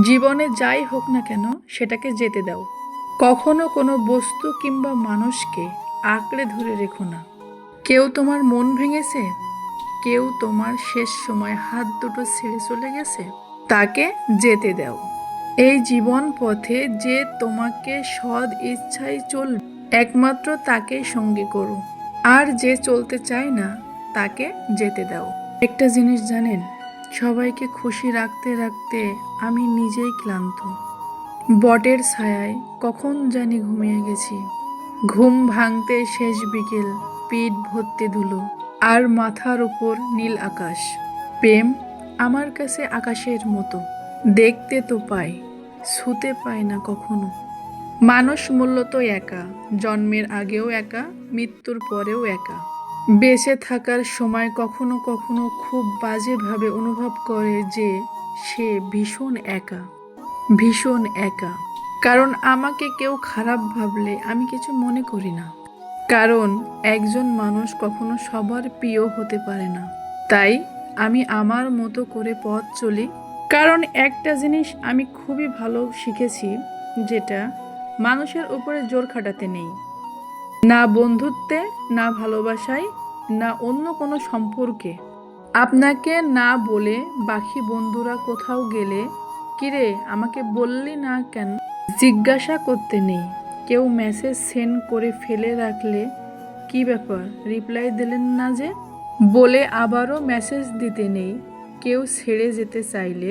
জীবনে যাই হোক না কেন সেটাকে যেতে দাও। কখনো কোনো বস্তু কিংবা মানুষকে আঁকড়ে ধরে রেখো না। কেউ তোমার মন ভেঙেছে, কেউ তোমার শেষ সময় হাত দুটো ছেড়ে চলে গেছে, তাকে যেতে দাও। এই জীবন পথে যে তোমাকে সৎ ইচ্ছায় চলবে একমাত্র তাকেই সঙ্গী করো। আর যে চলতে চায় না তাকে যেতে দাও। একটা জিনিস জানেন, সবাইকে খুশি রাখতে রাখতে আমি নিজেই ক্লান্ত। বটের ছায়ায় কখন জানি ঘুমিয়ে গেছি। ঘুম ভাঙতে শেষ বিকেল, পিঠ ভর্তি ধুলো, আর মাথার উপর নীল আকাশ। প্রেম আমার কাছে আকাশের মতো, দেখতে তো পাই, ছুতে পাই না কখনো। মানুষ মূলত একা, জন্মের আগেও একা, মৃত্যুর পরেও একা। বেঁচে থাকার সময় কখনো কখনো খুব বাজেভাবে অনুভব করে যে সে ভীষণ একা, ভীষণ একা। কারণ আমাকে কেউ খারাপ ভাবলে আমি কিছু মনে করি না। কারণ একজন মানুষ কখনো সবার প্রিয় হতে পারে না। তাই আমি আমার মতো করে পথ চলি। কারণ একটা জিনিস আমি খুবই ভালো শিখেছি, যেটা মানুষের উপরে জোর খাটাতে নেই। না বন্ধুত্বে, না ভালোবাসায়, না অন্য কোনো সম্পর্কে। আপনাকে না বলে বাকি বন্ধুরা কোথাও গেলে, কিরে আমাকে বললি না কেন জিজ্ঞাসা করতে নেই। কেউ মেসেজ সেন্ড করে ফেলে রাখলে, কি ব্যাপার রিপ্লাই দিলেন না যে বলে আবারও মেসেজ দিতে নেই। কেউ ছেড়ে যেতে চাইলে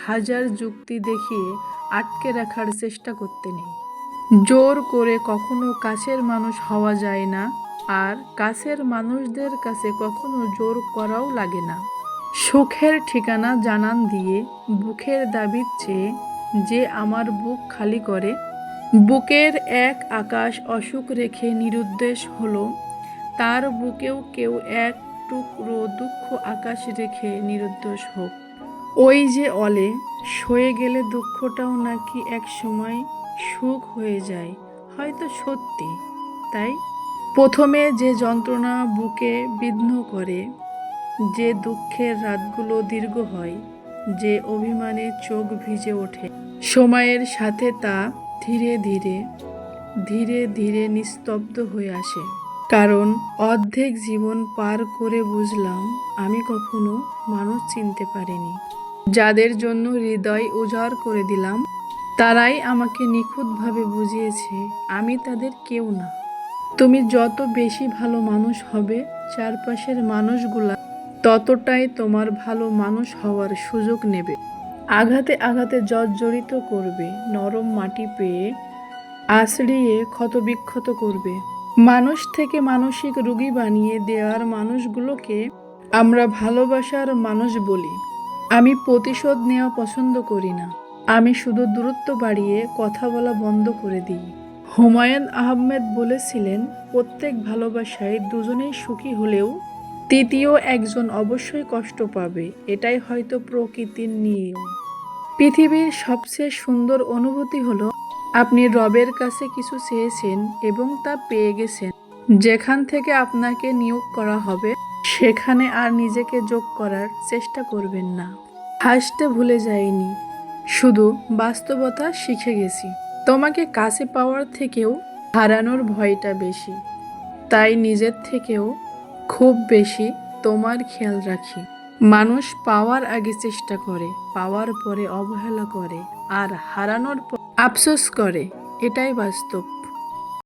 হাজার যুক্তি দেখিয়ে আটকে রাখার চেষ্টা করতে নেই। জোর করে কখনো কাছের মানুষ হওয়া যায় না, আর কাছের মানুষদের কাছে কখনো জোর করাও লাগে না। সুখের ঠিকানা জানান দিয়ে বুকের দাবি চেয়ে যে আমার বুক খালি করে, বুকের এক আকাশ অসুখ রেখে নিরুদ্দেশ হলো, তার বুকেও কেউ এক টুকরো দুঃখ আকাশ রেখে নিরুদ্দেশ হোক। ওই যে অলে, সয়ে গেলে দুঃখটাও নাকি এক সময় সুখ হয়ে যায়, হয়তো সত্যি। তাই প্রথমে যে যন্ত্রণা বুকে বিদ্ধ করে, যে দুঃখের রাতগুলো দীর্ঘ হয়, যে অভিমানে চোখ ভিজে ওঠে, সময়ের সাথে তা ধীরে ধীরে ধীরে ধীরে নিস্তব্ধ হয়ে আসে। কারণ অর্ধেক জীবন পার করে বুঝলাম আমি কখনো মানুষ চিনতে পারিনি। যাদের জন্য হৃদয় উজাড় করে দিলাম, তারাই আমাকে নিখুঁতভাবে বুঝিয়েছে আমি তাদের কেউ না। তুমি যত বেশি ভালো মানুষ হবে, চারপাশের মানুষগুলা ততটাই তোমার ভালো মানুষ হওয়ার সুযোগ নেবে। আঘাতে আঘাতে জর্জরিত করবে, নরম মাটি পেয়ে আছড়িয়ে ক্ষতবিক্ষত করবে। মানুষ থেকে মানসিক রোগী বানিয়ে দেওয়ার মানুষগুলোকে আমরা ভালোবাসার মানুষ বলি। আমি প্রতিশোধ নেওয়া পছন্দ করি না। আমি শুধু দূরত্ব বাড়িয়ে কথা বলা বন্ধ করে দিই। হুমায়ুন আহমেদ বলেছিলেন, প্রত্যেক ভালোবাসায় দুজনেই সুখী হলেও তৃতীয় একজন অবশ্যই কষ্ট পাবে। এটাই হয়তো প্রকৃতির নিয়ম। পৃথিবীর সবচেয়ে সুন্দর অনুভূতি হলো, আপনি রবের কাছে কিছু চেয়েছেন এবং তা পেয়ে গেছেন। যেখান থেকে আপনাকে নিয়োগ করা হবে সেখানে আর নিজেকে যোগ করার চেষ্টা করবেন না। হাসতে ভুলে যাইনি, শুধু বাস্তবতা শিখে গেছি। তোমাকে কাছে পাওয়ার থেকেও হারানোর ভয়টা বেশি। তাই নিজের থেকেও খুব বেশি তোমার খেয়াল রাখি। মানুষ পাওয়ার আগে চেষ্টা করে, পাওয়ার পরে অবহেলা করে, আর হারানোর পর আফসোস করে। এটাই বাস্তব।